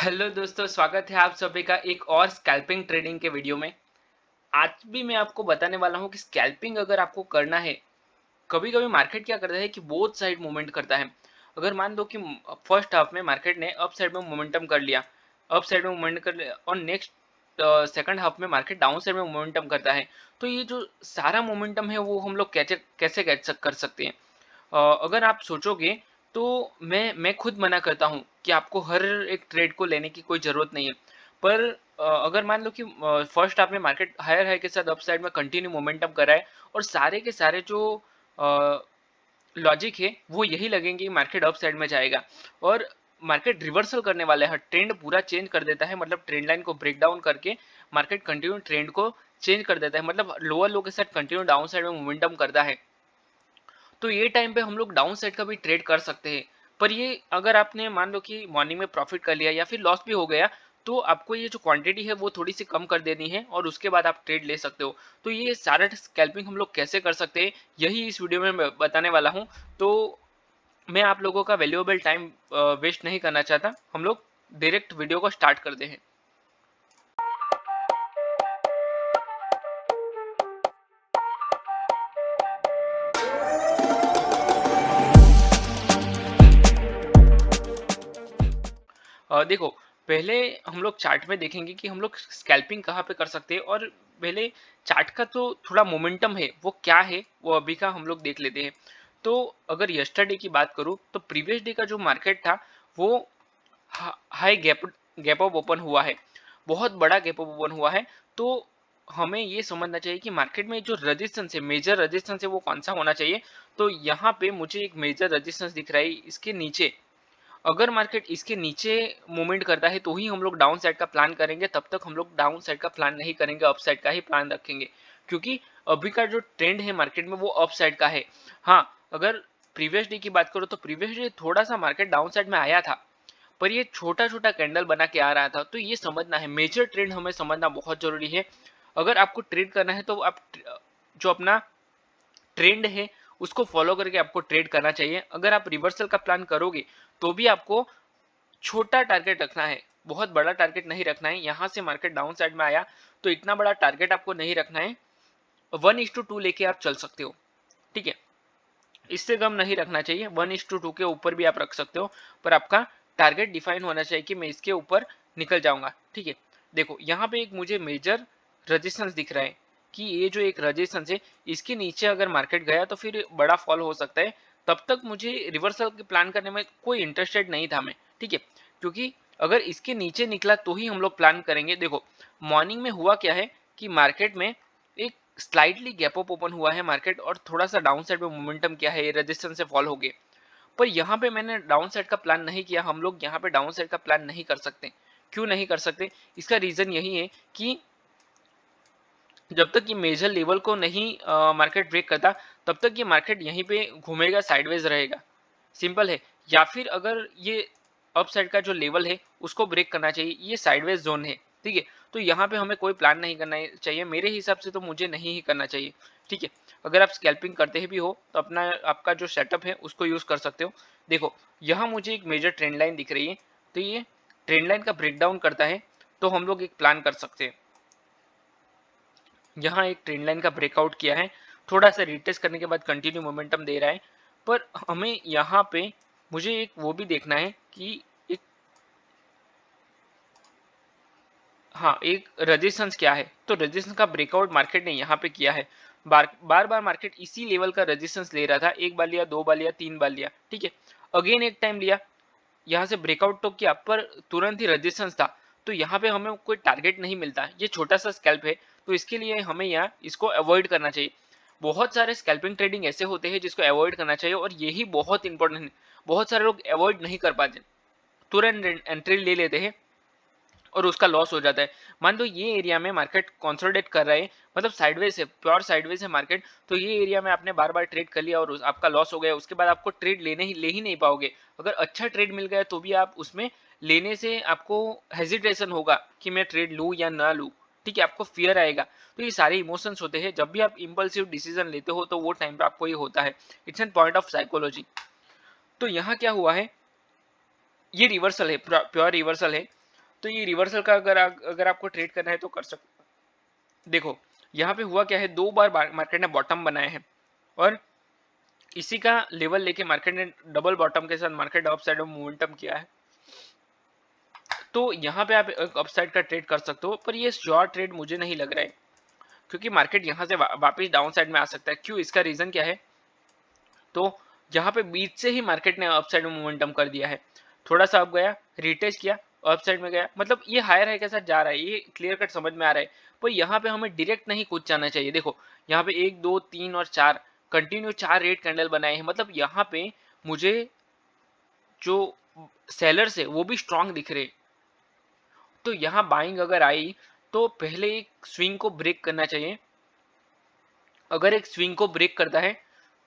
Hello दोस्तों, स्वागत है आप सभी का एक और स्कैल्पिंग ट्रेडिंग के वीडियो में। आज भी मैं आपको बताने वाला हूं कि स्कैल्पिंग अगर आपको करना है, कभी-कभी मार्केट क्या करता है कि बोथ साइड मूवमेंट करता है। अगर मान लो कि फर्स्ट हाफ में मार्केट ने अप साइड में मोमेंटम कर लिया, अप साइड में मूवमेंट कर लिया और नेक्स्ट सेकंड हाफ में मार्केट डाउन साइड में मोमेंटम करता है। तो ये जो सारा मोमेंटम है वो हम लोग कैसे कैसे कर सकते हैं। अगर आप सोचोगे तो मैं खुद मना करता हूँ कि आपको हर एक ट्रेड को लेने की कोई ज़रूरत नहीं है। पर अगर मान लो कि फर्स्ट हाफ में मार्केट हायर हाई के साथ अप साइड में कंटिन्यू मोमेंटम कर रहा है और सारे के सारे जो अ, लॉजिक है वो यही लगेंगे कि मार्केट अप साइड में जाएगा और मार्केट रिवर्सल करने वाला है, ट्रेंड पूरा चेंज कर देता है, मतलब ट्रेंड लाइन को ब्रेक डाउन करके मार्केट कंटिन्यू ट्रेंड को चेंज कर देता है, मतलब लोअर लो के साथ कंटिन्यू डाउन साइड में मोमेंटम करता है। तो ये टाइम पे हम लोग डाउन साइड का भी ट्रेड कर सकते हैं। पर ये अगर आपने मान लो कि मॉर्निंग में प्रॉफिट कर लिया या फिर लॉस भी हो गया, तो आपको ये जो क्वांटिटी है वो थोड़ी सी कम कर देनी है और उसके बाद आप ट्रेड ले सकते हो। तो ये सारा स्कैल्पिंग हम लोग कैसे कर सकते हैं, यही इस वीडियो में मैं बताने वाला हूँ। तो मैं आप लोगों का वैल्यूएबल टाइम वेस्ट नहीं करना चाहता, हम लोग डायरेक्ट वीडियो को स्टार्ट करते हैं। देखो, पहले हम लोग चार्ट में देखेंगे कि हम लोग स्कैल्पिंग कहाँ पे कर सकते हैं और पहले चार्ट का तो थोड़ा मोमेंटम है वो क्या है वो अभी का हम लोग देख लेते हैं। तो अगर यस्टरडे की बात करूँ तो प्रीवियस डे का जो मार्केट था वो high gap gap up open हुआ है, बहुत बड़ा गैप अप ओपन हुआ है। तो हमें ये समझना चाहिए कि मार्केट में जो रेजिस्टेंस है, मेजर रेजिस्टेंस है वो कौन सा होना चाहिए। तो यहाँ पे मुझे एक मेजर रेजिस्टेंस दिख रहा है इसके नीचे। अगर मार्केट इसके नीचे मूवमेंट करता है तो ही हम लोग डाउन साइड का प्लान करेंगे, तब तक हम लोग डाउन साइड का प्लान नहीं करेंगे, अप साइड का ही प्लान रखेंगे। क्योंकि अभी का जो ट्रेंड है मार्केट में वो अप साइड का है। हाँ, अगर प्रीवियस डे की बात करो तो प्रीवियस डे थोड़ा सा मार्केट डाउन साइड में आया था, पर ये छोटा छोटा कैंडल बना के आ रहा था। तो ये समझना है, मेजर ट्रेंड हमें समझना बहुत जरूरी है। अगर आपको ट्रेड करना है तो आप जो अपना ट्रेंड है उसको फॉलो करके आपको ट्रेड करना चाहिए। अगर आप रिवर्सल का प्लान करोगे तो भी आपको छोटा टारगेट रखना है, बहुत बड़ा टारगेट नहीं रखना है। यहाँ से मार्केट डाउन साइड में आया तो इतना बड़ा टारगेट आपको नहीं रखना है, 1:2 लेके आप चल सकते हो, ठीक है। इससे कम नहीं रखना चाहिए, 1:2 के ऊपर भी आप रख सकते हो, पर आपका टारगेट डिफाइन होना चाहिए कि मैं इसके ऊपर निकल जाऊंगा, ठीक है। देखो यहाँ पे एक मुझे मेजर रजिस्टेंस दिख रहा है कि ये जो एक रजिस्टेंस है इसके नीचे अगर मार्केट गया तो फिर बड़ा फॉल हो सकता है। तब तक मुझे रिवर्सल के प्लान करने में कोई इंटरेस्टेड नहीं था मैं, ठीक है। क्योंकि अगर इसके नीचे निकला तो ही हम लोग प्लान करेंगे। देखो, मॉर्निंग में हुआ क्या है कि मार्केट में एक स्लाइटली गैप अप ओपन हुआ है मार्केट और थोड़ा सा डाउन साइड में मोमेंटम किया है, रेजिस्टेंस से फॉल हो गए। पर यहाँ पे मैंने डाउन साइड का प्लान नहीं किया, हम लोग यहाँ पे डाउन साइड का प्लान नहीं कर सकते। क्यों नहीं कर सकते? इसका रीजन यही है कि जब तक ये मेजर लेवल को नहीं मार्केट ब्रेक करता, तब तक ये मार्केट यहीं पे घूमेगा, साइडवेज रहेगा, सिंपल है। या फिर अगर ये अप साइड का जो लेवल है उसको ब्रेक करना चाहिए, ये साइडवेज जोन है, ठीक है। तो यहाँ पे हमें कोई प्लान नहीं करना चाहिए, मेरे हिसाब से तो मुझे नहीं ही करना चाहिए, ठीक है। अगर आप स्कैल्पिंग करते भी हो तो अपना आपका जो सेटअप है उसको यूज कर सकते हो। देखो, यहाँ मुझे एक मेजर ट्रेंड लाइन दिख रही है, तो ये ट्रेंड लाइन का ब्रेकडाउन करता है तो हम लोग एक प्लान कर सकते हैं। यहाँ एक ट्रेंड लाइन का ब्रेकआउट किया है, थोड़ा सा रिटेस्ट करने के बाद कंटिन्यू मोमेंटम दे रहा है। पर हमें यहाँ पे मुझे एक वो भी देखना है कि एक, हाँ, एक रेजिस्टेंस क्या है। तो रेजिस्टेंस का ब्रेकआउट मार्केट ने यहाँ पे किया है। बार बार मार्केट इसी लेवल का रेजिस्टेंस ले रहा था, एक बार लिया, दो बार लिया, तीन बार लिया, ठीक है। अगेन एक टाइम लिया, यहाँ से ब्रेकआउट तो किया पर तुरंत ही रेजिस्टेंस था। तो यहाँ पे हमें कोई टारगेट नहीं मिलता, ये छोटा सा स्कैल्प है। तो इसके लिए हमें यहाँ इसको अवॉइड करना चाहिए। बहुत सारे स्कैल्पिंग ट्रेडिंग ऐसे होते हैं जिसको अवॉइड करना चाहिए और यही बहुत इंपॉर्टेंट है। बहुत सारे लोग अवॉइड नहीं कर पाते, तुरंत एंट्री ले लेते हैं और उसका लॉस हो जाता है। मान लो ये एरिया में मार्केट कंसोलिडेट कर रहा है, मतलब साइडवेज है, प्योर साइडवेज है मार्केट, तो ये एरिया में आपने बार बार ट्रेड कर लिया और आपका लॉस हो गया, उसके बाद आपको ट्रेड ले ही नहीं पाओगे। अगर अच्छा ट्रेड मिल गया तो भी आप उसमें लेने से आपको हेजिटेशन होगा कि मैं ट्रेड लूँ या ना लूँ, ठीक है, आपको फियर आएगा। तो ये सारे इमोशंस होते हैं, जब भी आप इम्पल्सिव डिसीजन लेते हो तो वो टाइम पे आपको ये होता है। It's an point of psychology. तो यहाँ क्या हुआ है, ये रिवर्सल है, प्योर रिवर्सल है। तो ये रिवर्सल का अगर आपको ट्रेड करना है तो कर सकते। देखो यहाँ पे हुआ क्या है, 2 बार मार्केट ने बॉटम बनाए हैं और इसी का लेवल लेके मार्केट ने डबल बॉटम के साथ मार्केट अपसाइड में मोमेंटम किया है। तो यहाँ पे आप एक अपसाइड का ट्रेड कर सकते हो, पर ये श्योर ट्रेड मुझे नहीं लग रहा है, क्योंकि मार्केट यहाँ से वापस डाउन साइड में आ सकता है। क्यों, इसका रीजन क्या है, तो यहाँ पे बीच से ही मार्केट ने अपसाइड में मोमेंटम कर दिया है। थोड़ा सा अप गया, रिटेस्ट किया, अपसाइड में गया, मतलब ये हायर हाई के साथ जा रहा है, ये क्लियर कट समझ में आ रहा है। पर यहाँ पे हमें डायरेक्ट नहीं कूद जाना चाहिए। देखो यहाँ पे 1 2 3 और 4 कंटिन्यू 4 रेड कैंडल बनाए हैं, मतलब यहाँ पे मुझे जो सेलर्स है वो भी स्ट्रांग दिख रहे। तो यहाँ बाइंग अगर आई तो पहले एक स्विंग को ब्रेक करना चाहिए। अगर एक स्विंग को ब्रेक करता है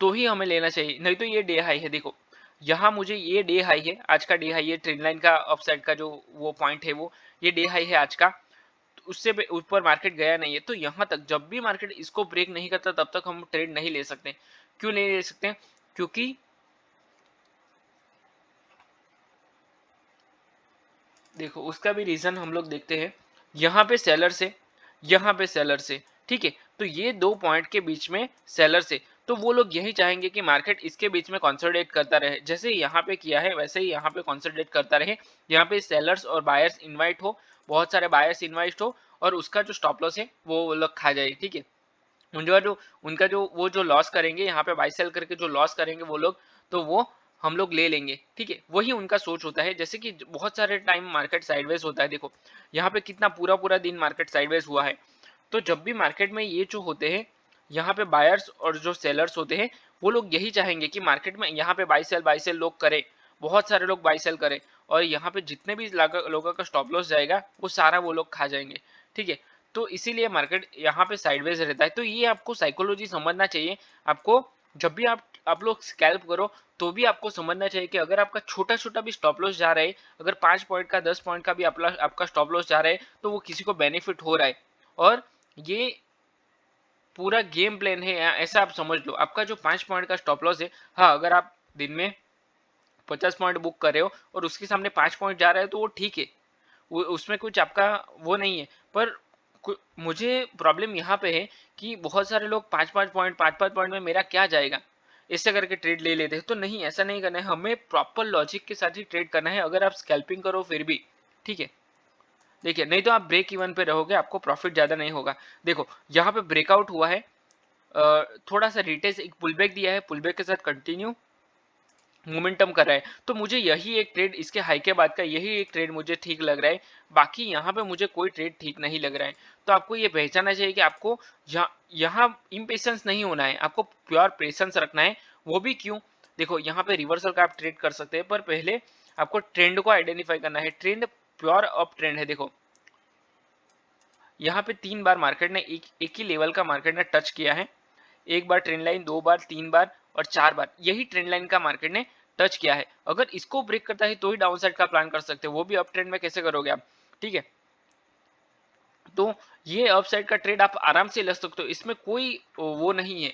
तो ही हमें लेना चाहिए, नहीं तो ये डे हाई है। देखो यहाँ मुझे ये डे हाई है, आज का डे हाई है, ट्रेंड लाइन का अपसाइड का जो वो पॉइंट है वो ये डे हाई है आज का। तो उससे ऊपर मार्केट गया नहीं है, तो यहाँ तक जब भी मार्केट इसको ब्रेक नहीं करता तब तक हम ट्रेड नहीं ले सकते। क्यों नहीं ले सकते, क्योंकि देखो उसका भी रीजन हम लोग देखते हैं। यहाँ पे सेलर से, यहाँ पे सेलर से, ठीक है, तो ये 2 पॉइंट के बीच में सेलर से, तो वो लोग यही चाहेंगे कि मार्केट इसके बीच में कंसोलिडेट करता रहे, जैसे यहाँ पे किया है वैसे ही यहाँ पे कंसोलिडेट करता रहे। यहाँ पे सेलर्स और बायर्स इन्वाइट हो, बहुत सारे बायर्स इन्वाइट हो, और उसका जो स्टॉप लॉस है वो लोग खा जाए, ठीक है। उनका जो वो जो लॉस करेंगे यहाँ पे बाई सेल करके जो लॉस करेंगे वो लोग, तो वो हम लोग ले लेंगे, ठीक है। वही उनका सोच होता है। जैसे कि बहुत सारे टाइम मार्केट साइडवेज होता है, देखो यहाँ पे कितना पूरा पूरा दिन मार्केट साइडवेज हुआ है। तो जब भी मार्केट में ये जो होते हैं, यहाँ पे बायर्स और जो सेलर्स होते हैं वो लोग यही चाहेंगे कि मार्केट में यहाँ पे बाई सेल लोग करें, बहुत सारे लोग बाई सेल करें, और यहाँ पे जितने भी लोगों का स्टॉप लॉस जाएगा वो सारा वो लोग खा जाएंगे, ठीक है। तो इसीलिए मार्केट यहाँ पे साइडवेज रहता है। तो ये आपको साइकोलॉजी समझना चाहिए। आपको जब भी आप लोग स्कैल्प करो तो भी आपको समझना चाहिए कि अगर आपका छोटा छोटा भी स्टॉप लॉस जा रहा है, अगर 5 पॉइंट का 10 पॉइंट का भी आपका स्टॉप लॉस जा रहा है, तो वो किसी को बेनिफिट हो रहा है। और ये पूरा गेम प्लान है, ऐसा आप समझ लो। आपका जो 5 पॉइंट का स्टॉप लॉस है, हाँ अगर आप दिन में 50 पॉइंट बुक कर रहे हो और उसके सामने 5 पॉइंट जा रहा है तो वो ठीक है, उसमें कुछ आपका वो नहीं है। पर मुझे प्रॉब्लम यहाँ पे है कि बहुत सारे लोग 5-5 पॉइंट में मेरा क्या जाएगा ऐसे करके ट्रेड ले लेते हैं। तो नहीं, ऐसा नहीं करना है, हमें प्रॉपर लॉजिक के साथ ही ट्रेड करना है। अगर आप स्कैल्पिंग करो फिर भी ठीक है, देखिए नहीं तो आप ब्रेक इवन पे रहोगे, आपको प्रॉफिट ज्यादा नहीं होगा। देखो यहाँ पे ब्रेकआउट हुआ है, थोड़ा सा रिटेस्ट एक पुलबैक दिया है, पुलबैक के साथ कंटिन्यू मोमेंटम कर रहा है। तो मुझे यही एक ट्रेड, इसके हाई के बाद का यही एक ट्रेड मुझे ठीक लग रहा है। बाकी यहाँ पे मुझे कोई ट्रेड ठीक नहीं लग रहा है। तो आपको ये पहचानना चाहिए कि आपको यहाँ इम्पेशेंस नहीं होना है, आपको प्योर पेशेंस रखना है। वो भी क्यों, देखो यहाँ पे रिवर्सल का आप ट्रेड कर सकते हैं, पर पहले आपको ट्रेंड को आइडेंटिफाई करना है। ट्रेंड प्योर अप ट्रेंड है। देखो यहाँ पे 3 बार मार्केट ने एक ही लेवल का मार्केट ने टच किया है। एक बार ट्रेंड लाइन, 2 बार, 3 बार और 4 बार यही ट्रेंड लाइन का मार्केट ने टच किया है। अगर इसको ब्रेक करता है तो ही डाउन साइड का प्लान कर सकते हो, वो भी अप ट्रेंड में कैसे करोगे आप, ठीक है। तो ये अप साइड का ट्रेड आप आराम से ले सकते हो, इसमें कोई वो नहीं है,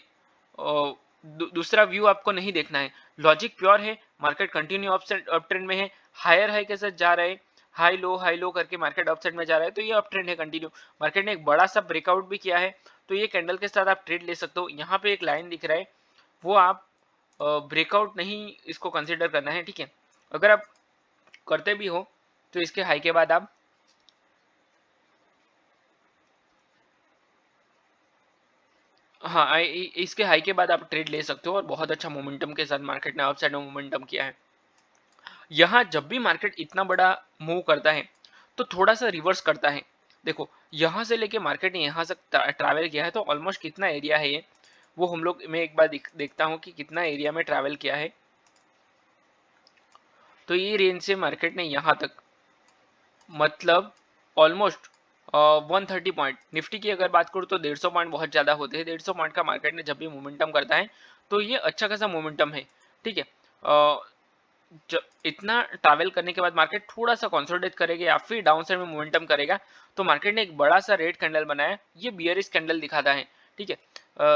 दूसरा व्यू आपको नहीं देखना है। लॉजिक प्योर है, मार्केट कंटिन्यू अप ट्रेंड में है, हायर हाई के साथ जा रहे हैं, हाई लो करके मार्केट अप साइड में जा रहा है, तो ये अप ट्रेंड है कंटिन्यू। मार्केट ने एक बड़ा सा ब्रेकआउट भी किया है, तो ये कैंडल के साथ आप ट्रेड ले सकते हो। यहाँ पे एक लाइन दिख रहा है, वो आप ब्रेकआउट नहीं इसको कंसिडर करना है, ठीक है। अगर आप करते भी हो तो इसके हाई के बाद आप हाँ इसके हाई के बाद आप ट्रेड ले सकते हो, और बहुत अच्छा मोमेंटम के साथ मार्केट ने अपसाइड में मोमेंटम किया है। यहाँ जब भी मार्केट इतना बड़ा मूव करता है तो थोड़ा सा रिवर्स करता है। देखो यहाँ से लेके मार्केट ने यहाँ तक ट्रैवल किया है, तो ऑलमोस्ट कितना एरिया है ये, वो हम लोग मैं एक बार देखता हूँ कि कितना एरिया में ट्रैवल किया है। तो ये रेंज से मार्केट ने यहाँ तक, मतलब ऑलमोस्ट 130 पॉइंट। निफ्टी की अगर बात करूँ तो 150 पॉइंट बहुत ज़्यादा होते हैं। 150 पॉइंट का मार्केट ने जब भी मोमेंटम करता है तो ये अच्छा खासा मोमेंटम है, ठीक है। जब इतना ट्रैवल करने के बाद मार्केट थोड़ा सा कंसोलिडेट करेगा या फिर डाउन साइड में मोमेंटम करेगा, तो मार्केट ने एक बड़ा सा रेड कैंडल बनाया, ये बियरिश कैंडल दिखाता है, ठीक है।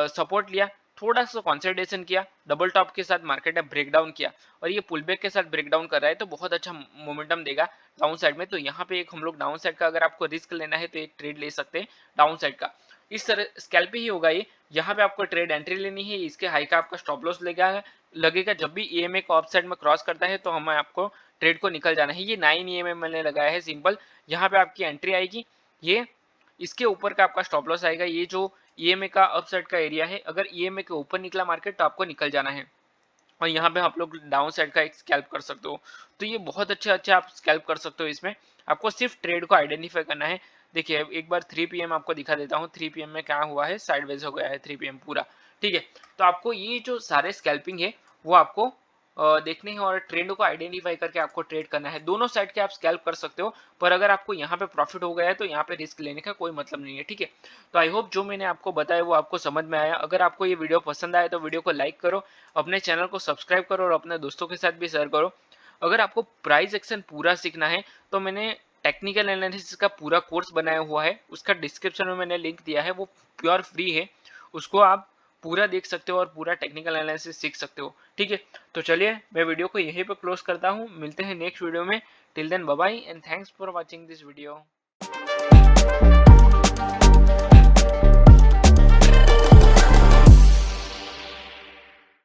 सपोर्ट लिया, थोड़ा सा कंसोलिडेशन किया, डबल टॉप के साथ मार्केट ने ब्रेकडाउन किया और ये पुल बैक के साथ ब्रेकडाउन कर रहा है तो बहुत अच्छा मोमेंटम देगा डाउन साइड में। तो यहाँ पे एक हम लोग डाउन साइड का अगर आपको रिस्क लेना है तो एक ट्रेड ले सकते हैं डाउन साइड का। इस तरह स्कैल्प ही होगा ये। यहाँ पे आपको ट्रेड एंट्री लेनी है, इसके हाई का आपका स्टॉप लॉस लगेगा। जब भी ईएमए को ऑफ साइड में क्रॉस करता है तो हमें आपको ट्रेड को निकल जाना है। ये 9 ईएमए मैंने लगाया है सिंपल। यहाँ पे आपकी एंट्री आएगी, ये इसके ऊपर का आपका स्टॉप लॉस आएगा। ये जो ईएमए का अपसाइड का एरिया है, अगर ईएमए के ऊपर निकला मार्केट तो आपको निकल जाना है और यहाँ पे आप लोग डाउन साइड का एक स्कैल्प कर सकते हो। तो ये बहुत अच्छे आप स्कैल्प कर सकते हो। इसमें आपको सिर्फ ट्रेड को आइडेंटिफाई करना है। देखिए एक बार 3 पीएम आपको दिखा देता हूँ। 3 पीएम में क्या हुआ है, साइडवेज हो गया है 3 पीएम पूरा। ठीक है, तो आपको ये जो सारे स्कैल्पिंग है वो आपको देखने हैं और ट्रेंड को आइडेंटिफाई करके आपको ट्रेड करना है। दोनों साइड के आप स्कैल्प कर सकते हो, पर अगर आपको यहाँ पे प्रॉफिट हो गया है तो यहाँ पे रिस्क लेने का कोई मतलब नहीं है। ठीक है, तो आई होप जो मैंने आपको बताया वो आपको समझ में आया। अगर आपको ये वीडियो पसंद आया तो वीडियो को लाइक करो, अपने चैनल को सब्सक्राइब करो और अपने दोस्तों के साथ भी शेयर करो। अगर आपको प्राइस एक्शन पूरा सीखना है तो मैंने टेक्निकल एनालिसिस का पूरा कोर्स बनाया हुआ है, उसका डिस्क्रिप्शन में मैंने लिंक दिया है, वो प्योर फ्री है। उसको आप पूरा देख सकते हो और पूरा टेक्निकल एनालिसिस सीख सकते हो। ठीक है, तो चलिए मैं वीडियो को यहीं पे क्लोज करता हूँ। मिलते हैं नेक्स्ट वीडियो में। Till then bye bye and thanks for watching this video.